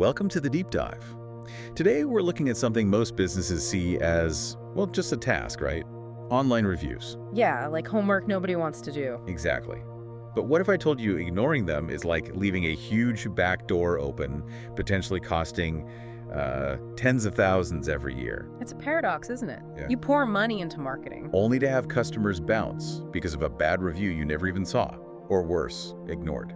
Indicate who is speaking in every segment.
Speaker 1: welcome to the Deep Dive. Today we're looking at something most businesses see as, well, just a task, right? Online reviews.
Speaker 2: Yeah, like homework nobody wants to do.
Speaker 1: Exactly. But what if I told you ignoring them is like leaving a huge back door open, potentially costing tens of thousands every year?
Speaker 2: It's a paradox, isn't it?
Speaker 1: Yeah.
Speaker 2: You pour money into marketing.
Speaker 1: Only to have customers bounce because of a bad review you never even saw, or worse, ignored.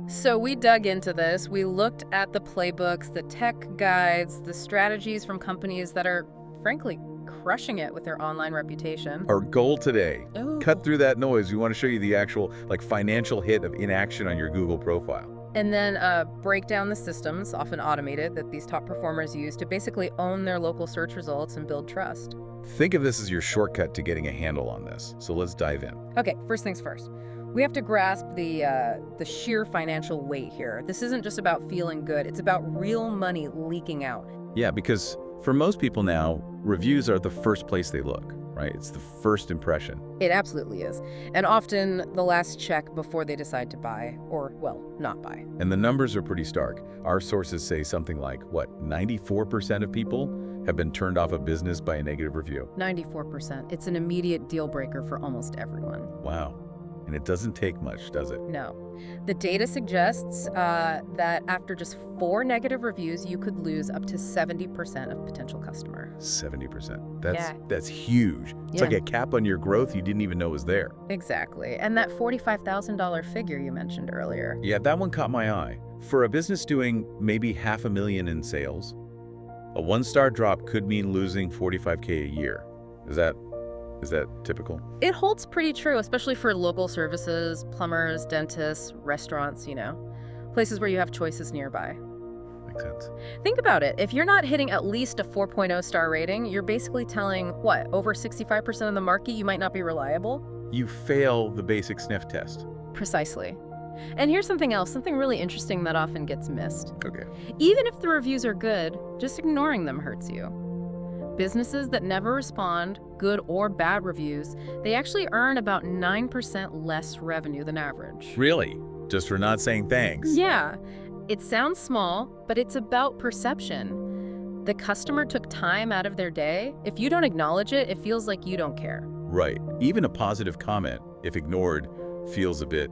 Speaker 2: So we dug into this. We looked at the playbooks, the tech guides, the strategies from companies that are, frankly, crushing it with their online reputation.
Speaker 1: Our goal today,
Speaker 2: Ooh.
Speaker 1: cut through that noise. We want to show you the actual financial hit of inaction on your Google profile.
Speaker 2: And then break down the systems, often automated, that these top performers use to basically own their local search results and build trust.
Speaker 1: Think of this as your shortcut to getting a handle on this. So let's dive in.
Speaker 2: Okay, first things first. We have to grasp the sheer financial weight here. This isn't just about feeling good. It's about real money leaking out.
Speaker 1: Yeah, because for most people now, reviews are the first place they look, right? It's the first impression.
Speaker 2: It absolutely is. And often the last check before they decide to buy or, well, not buy.
Speaker 1: And the numbers are pretty stark. Our sources say something like, 94% of people have been turned off a business by a negative review.
Speaker 2: 94%. It's an immediate deal breaker for almost everyone.
Speaker 1: Wow. And it doesn't take much, does it?
Speaker 2: No. The data suggests that after just 4 negative reviews, you could lose up to 70% of potential customer.
Speaker 1: 70%.
Speaker 2: Yeah.
Speaker 1: That's huge. It's like a cap on your growth you didn't even know was there.
Speaker 2: Exactly. And that $45,000 figure you mentioned earlier.
Speaker 1: Yeah, that one caught my eye. For a business doing maybe $500,000 in sales, a 1-star drop could mean losing $45K a year. Is that typical?
Speaker 2: It holds pretty true, especially for local services, plumbers, dentists, restaurants, places where you have choices nearby.
Speaker 1: Makes sense.
Speaker 2: Think about it. If you're not hitting at least a 4.0 star rating, you're basically telling, over 65% of the market you might not be reliable?
Speaker 1: You fail the basic sniff test.
Speaker 2: Precisely. And here's something else, something really interesting that often gets missed.
Speaker 1: Okay.
Speaker 2: Even if the reviews are good, just ignoring them hurts you. Businesses that never respond, good or bad reviews, they actually earn about 9% less revenue than average.
Speaker 1: Really? Just for not saying thanks?
Speaker 2: Yeah. It sounds small, but it's about perception. The customer took time out of their day. If you don't acknowledge it, it feels like you don't care.
Speaker 1: Right. Even a positive comment, if ignored, feels a bit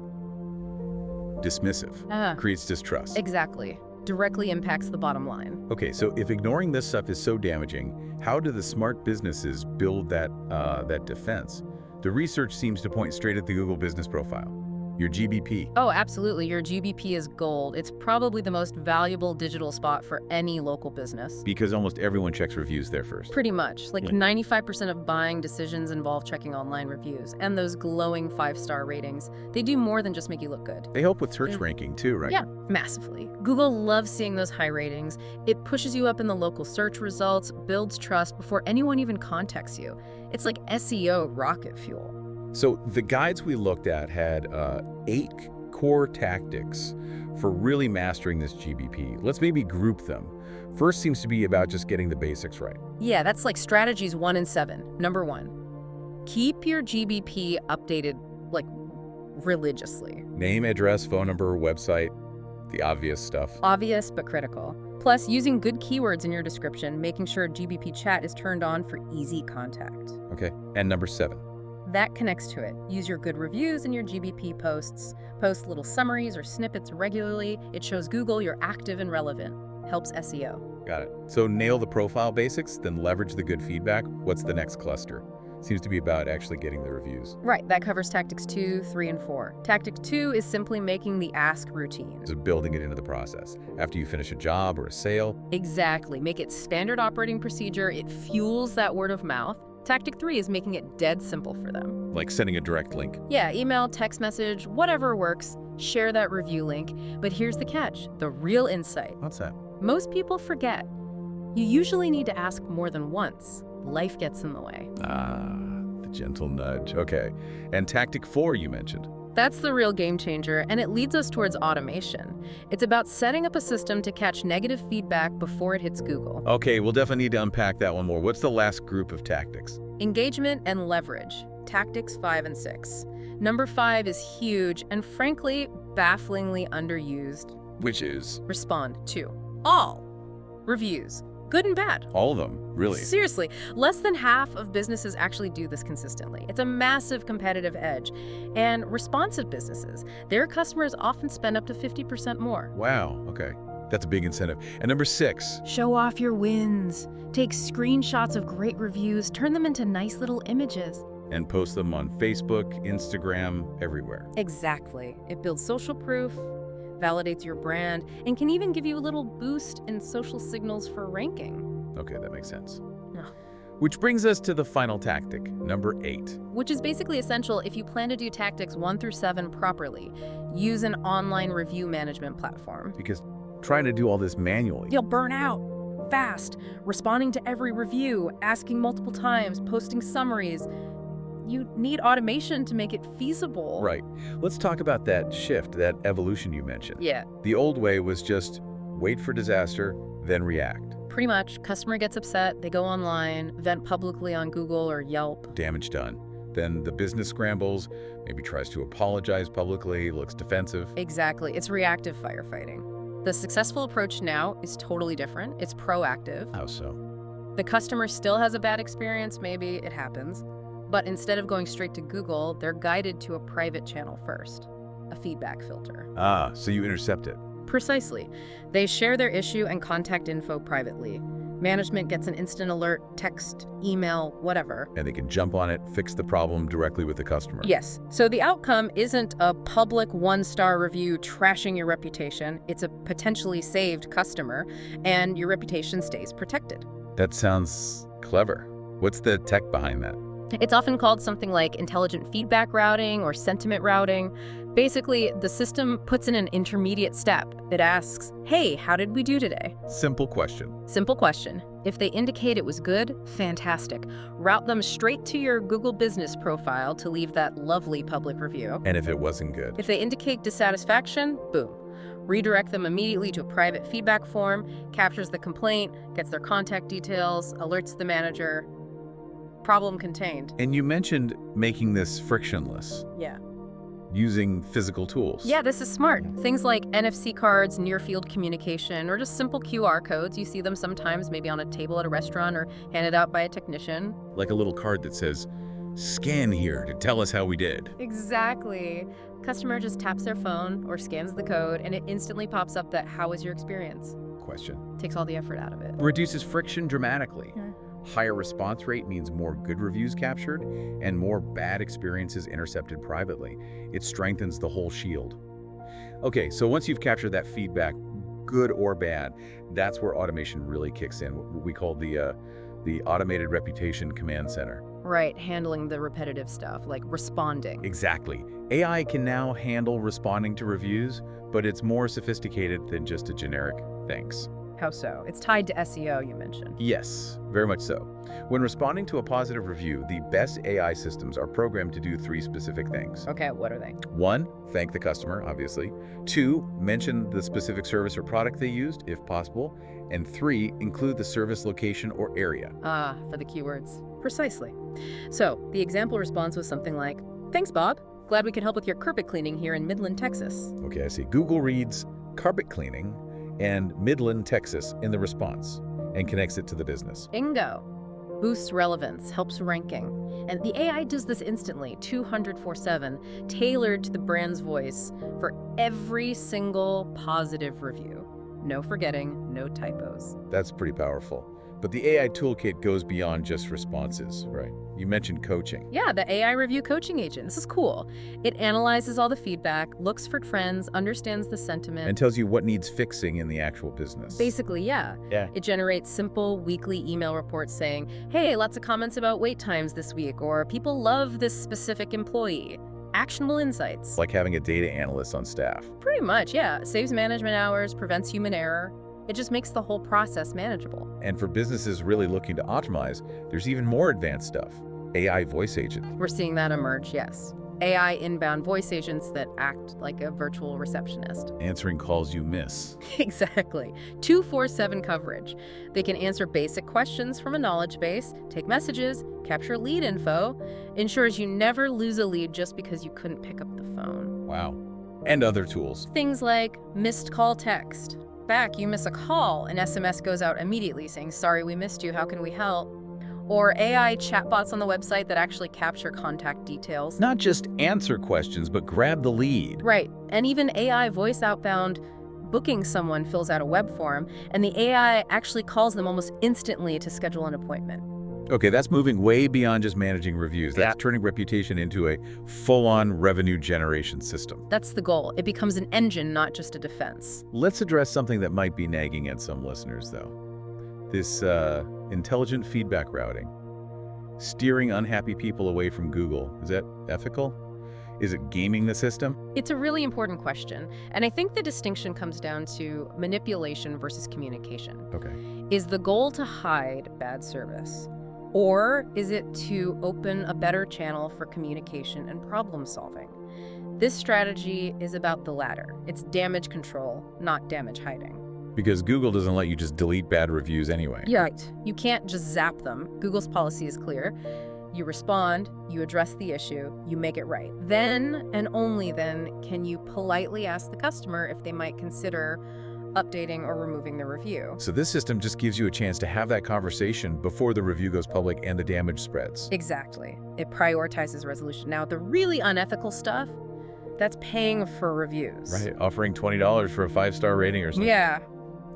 Speaker 1: dismissive. Creates distrust.
Speaker 2: Exactly. Directly impacts the bottom line.
Speaker 1: Okay, so if ignoring this stuff is so damaging, how do the smart businesses build that defense? The research seems to point straight at the Google business profile, your GBP.
Speaker 2: Oh, absolutely. Your GBP is gold. It's probably the most valuable digital spot for any local business.
Speaker 1: Because almost everyone checks reviews there first.
Speaker 2: Pretty much. 95% of buying decisions involve checking online reviews. And those glowing 5-star ratings, they do more than just make you look good.
Speaker 1: They help with search ranking too, right?
Speaker 2: Yeah, massively. Google loves seeing those high ratings. It pushes you up in the local search results, builds trust before anyone even contacts you. It's like SEO rocket fuel.
Speaker 1: So the guides we looked at had 8 core tactics for really mastering this GBP. Let's maybe group them. First seems to be about just getting the basics right.
Speaker 2: Yeah, that's like strategies 1 and 7. Number 1, keep your GBP updated, religiously.
Speaker 1: Name, address, phone number, website, the obvious stuff.
Speaker 2: Obvious but critical. Plus, using good keywords in your description, making sure GBP chat is turned on for easy contact.
Speaker 1: Okay, and number 7.
Speaker 2: That connects to it. Use your good reviews in your GBP posts. Post little summaries or snippets regularly. It shows Google you're active and relevant. Helps SEO.
Speaker 1: Got it. So nail the profile basics, then leverage the good feedback. What's the next cluster? Seems to be about actually getting the reviews.
Speaker 2: Right, that covers tactics 2, 3, and 4. Tactic 2 is simply making the ask routine.
Speaker 1: So building it into the process. After you finish a job or a sale.
Speaker 2: Exactly. Make it standard operating procedure. It fuels that word of mouth. Tactic 3 is making it dead simple for them.
Speaker 1: Like sending a direct link.
Speaker 2: Yeah, email, text message, whatever works. Share that review link. But here's the catch, the real insight.
Speaker 1: What's that?
Speaker 2: Most people forget. You usually need to ask more than once. Life gets in the way.
Speaker 1: The gentle nudge. Okay. And tactic 4 you mentioned.
Speaker 2: That's the real game changer, and it leads us towards automation. It's about setting up a system to catch negative feedback before it hits Google.
Speaker 1: Okay, we'll definitely need to unpack that one more. What's the last group of tactics?
Speaker 2: Engagement and leverage. Tactics 5 and 6. Number 5 is huge and frankly, bafflingly underused.
Speaker 1: Which is?
Speaker 2: Respond to. all reviews, good and bad.
Speaker 1: All of them, really?
Speaker 2: Seriously, less than half of businesses actually do this consistently. It's a massive competitive edge. And responsive businesses, their customers often spend up to 50% more.
Speaker 1: Wow, okay. That's a big incentive. And number 6.
Speaker 2: Show off your wins. Take screenshots of great reviews, turn them into nice little images.
Speaker 1: And post them on Facebook, Instagram, everywhere.
Speaker 2: Exactly. It builds social proof, validates your brand, and can even give you a little boost in social signals for ranking.
Speaker 1: Okay, that makes sense.
Speaker 2: Yeah.
Speaker 1: Which brings us to the final tactic, number 8.
Speaker 2: Which is basically essential if you plan to do tactics 1 through 7 properly. Use an online review management platform.
Speaker 1: Because trying to do all this manually.
Speaker 2: You'll burn out fast, responding to every review, asking multiple times, posting summaries. You need automation to make it feasible.
Speaker 1: Right. Let's talk about that shift, that evolution you mentioned.
Speaker 2: Yeah.
Speaker 1: The old way was just wait for disaster, then react.
Speaker 2: Pretty much. Customer gets upset, they go online, vent publicly on Google or Yelp.
Speaker 1: Damage done. Then the business scrambles, maybe tries to apologize publicly, looks defensive.
Speaker 2: Exactly. It's reactive firefighting. The successful approach now is totally different. It's proactive.
Speaker 1: How so?
Speaker 2: The customer still has a bad experience, maybe it happens. But instead of going straight to Google, they're guided to a private channel first, a feedback filter.
Speaker 1: Ah, so you intercept it.
Speaker 2: Precisely. They share their issue and contact info privately. Management gets an instant alert, text, email, whatever.
Speaker 1: And they can jump on it, fix the problem directly with the customer.
Speaker 2: Yes. So the outcome isn't a public 1-star review trashing your reputation. It's a potentially saved customer, and your reputation stays protected.
Speaker 1: That sounds clever. What's the tech behind that?
Speaker 2: It's often called something like intelligent feedback routing or sentiment routing. Basically, the system puts in an intermediate step. It asks, hey, how did we do today?
Speaker 1: Simple question.
Speaker 2: Simple question. If they indicate it was good, fantastic. Route them straight to your Google Business profile to leave that lovely public review.
Speaker 1: And if it wasn't good?
Speaker 2: If they indicate dissatisfaction, boom. Redirect them immediately to a private feedback form, captures the complaint, gets their contact details, alerts the manager. Problem contained.
Speaker 1: And you mentioned making this frictionless.
Speaker 2: Yeah.
Speaker 1: Using physical tools.
Speaker 2: Yeah, this is smart. Things like NFC cards, near-field communication, or just simple QR codes. You see them sometimes maybe on a table at a restaurant or handed out by a technician.
Speaker 1: Like a little card that says, scan here to tell us how we did.
Speaker 2: Exactly. Customer just taps their phone or scans the code, and it instantly pops up that how was your experience?
Speaker 1: Question.
Speaker 2: Takes all the effort out of it.
Speaker 1: Reduces friction dramatically.
Speaker 2: Yeah.
Speaker 1: Higher response rate means more good reviews captured and more bad experiences intercepted privately. It strengthens the whole shield. Okay, so once you've captured that feedback, good or bad, that's where automation really kicks in. What we call the automated reputation command center.
Speaker 2: Right, handling the repetitive stuff, like responding.
Speaker 1: Exactly. AI can now handle responding to reviews, but it's more sophisticated than just a generic thanks.
Speaker 2: How so? It's tied to SEO, you mentioned.
Speaker 1: Yes, very much so. When responding to a positive review, the best AI systems are programmed to do 3 specific things.
Speaker 2: Okay, what are they?
Speaker 1: 1, thank the customer, obviously. 2, mention the specific service or product they used, if possible. And 3, include the service location or area.
Speaker 2: Ah, for the keywords. Precisely. So, the example response was something like, thanks, Bob. Glad we could help with your carpet cleaning here in Midland, Texas.
Speaker 1: Okay, I see. Google reads carpet cleaning and Midland, Texas in the response and connects it to the business.
Speaker 2: Bingo. Boosts relevance, helps ranking. And the AI does this instantly, 204/7, tailored to the brand's voice for every single positive review. No forgetting, no typos.
Speaker 1: That's pretty powerful. But the AI toolkit goes beyond just responses, right? You mentioned coaching.
Speaker 2: Yeah, the AI review coaching agent. This is cool. It analyzes all the feedback, looks for trends, understands the sentiment.
Speaker 1: And tells you what needs fixing in the actual business.
Speaker 2: Basically, yeah. It generates simple weekly email reports saying, hey, lots of comments about wait times this week, or people love this specific employee. Actionable insights.
Speaker 1: Like having a data analyst on staff.
Speaker 2: Pretty much, yeah. Saves management hours, prevents human error. It just makes the whole process manageable.
Speaker 1: And for businesses really looking to optimize, there's even more advanced stuff. AI voice agent.
Speaker 2: We're seeing that emerge, yes. AI inbound voice agents that act like a virtual receptionist.
Speaker 1: Answering calls you miss.
Speaker 2: Exactly. 247 coverage. They can answer basic questions from a knowledge base, take messages, capture lead info, ensures you never lose a lead just because you couldn't pick up the phone.
Speaker 1: Wow. And other tools.
Speaker 2: Things like missed call text, back, you miss a call, an SMS goes out immediately saying, "Sorry, we missed you. How can we help?" Or AI chatbots on the website that actually capture contact details.
Speaker 1: Not just answer questions, but grab the lead.
Speaker 2: Right. And even AI voice outbound booking someone fills out a web form, and the AI actually calls them almost instantly to schedule an appointment.
Speaker 1: Okay, that's moving way beyond just managing reviews. That's turning reputation into a full-on revenue generation system.
Speaker 2: That's the goal. It becomes an engine, not just a defense.
Speaker 1: Let's address something that might be nagging at some listeners, though. This intelligent feedback routing. Steering unhappy people away from Google. Is that ethical? Is it gaming the system?
Speaker 2: It's a really important question, and I think the distinction comes down to manipulation versus communication.
Speaker 1: Okay.
Speaker 2: Is the goal to hide bad service? Or is it to open a better channel for communication and problem solving? This strategy is about the latter. It's damage control, not damage hiding.
Speaker 1: Because Google doesn't let you just delete bad reviews anyway.
Speaker 2: Yeah. Right. You can't just zap them. Google's policy is clear. You respond, you address the issue, you make it right. Then, and only then, can you politely ask the customer if they might consider updating or removing the review.
Speaker 1: So this system just gives you a chance to have that conversation before the review goes public and the damage spreads.
Speaker 2: Exactly. It prioritizes resolution. Now, the really unethical stuff, that's paying for reviews.
Speaker 1: Right, offering $20 for a 5-star rating or something.
Speaker 2: Yeah.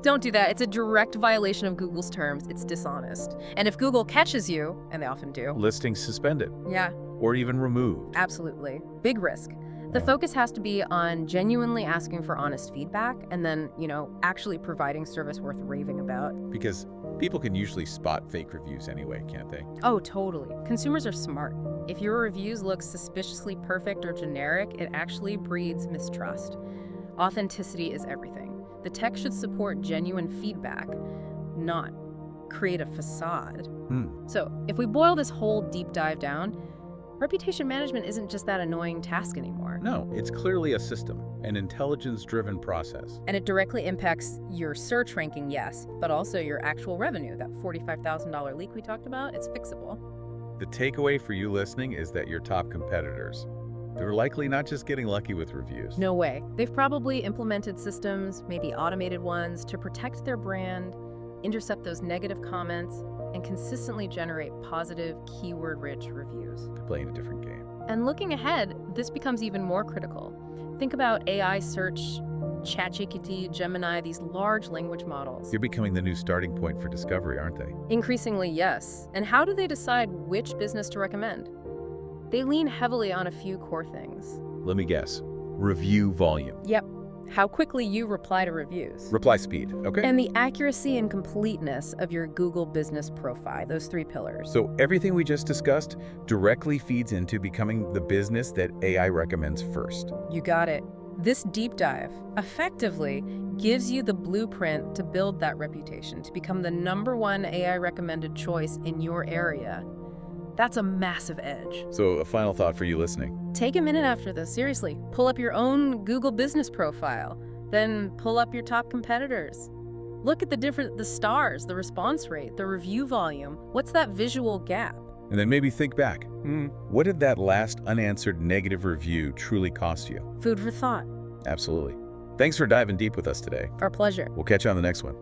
Speaker 2: Don't do that. It's a direct violation of Google's terms. It's dishonest. And if Google catches you, and they often do.
Speaker 1: Listings suspended.
Speaker 2: Yeah.
Speaker 1: Or even removed.
Speaker 2: Absolutely. Big risk. The focus has to be on genuinely asking for honest feedback and then, actually providing service worth raving about.
Speaker 1: Because people can usually spot fake reviews anyway, can't they?
Speaker 2: Oh, totally. Consumers are smart. If your reviews look suspiciously perfect or generic, it actually breeds mistrust. Authenticity is everything. The tech should support genuine feedback, not create a facade. So, if we boil this whole deep dive down, reputation management isn't just that annoying task anymore.
Speaker 1: No, it's clearly a system, an intelligence-driven process.
Speaker 2: And it directly impacts your search ranking, yes, but also your actual revenue. That $45,000 leak we talked about, it's fixable.
Speaker 1: The takeaway for you listening is that your top competitors, they're likely not just getting lucky with reviews.
Speaker 2: No way. They've probably implemented systems, maybe automated ones, to protect their brand, intercept those negative comments, and consistently generate positive, keyword-rich reviews.
Speaker 1: They're playing a different game.
Speaker 2: And looking ahead, this becomes even more critical. Think about AI search, ChatGPT, Gemini, these large language models.
Speaker 1: You're becoming the new starting point for discovery, aren't they?
Speaker 2: Increasingly, yes. And how do they decide which business to recommend? They lean heavily on a few core things.
Speaker 1: Let me guess. Review volume.
Speaker 2: Yep. How quickly you reply to reviews.
Speaker 1: Reply speed, okay?
Speaker 2: And the accuracy and completeness of your Google business profile, those 3 pillars.
Speaker 1: So everything we just discussed directly feeds into becoming the business that AI recommends first.
Speaker 2: You got it. This deep dive effectively gives you the blueprint to build that reputation, to become the #1 AI recommended choice in your area. That's a massive edge.
Speaker 1: So a final thought for you listening.
Speaker 2: Take a minute after this, seriously. Pull up your own Google business profile, then pull up your top competitors. Look at the stars, the response rate, the review volume. What's that visual gap?
Speaker 1: And then maybe think back. What did that last unanswered negative review truly cost you?
Speaker 2: Food for thought.
Speaker 1: Absolutely. Thanks for diving deep with us today.
Speaker 2: Our pleasure.
Speaker 1: We'll catch you on the next one.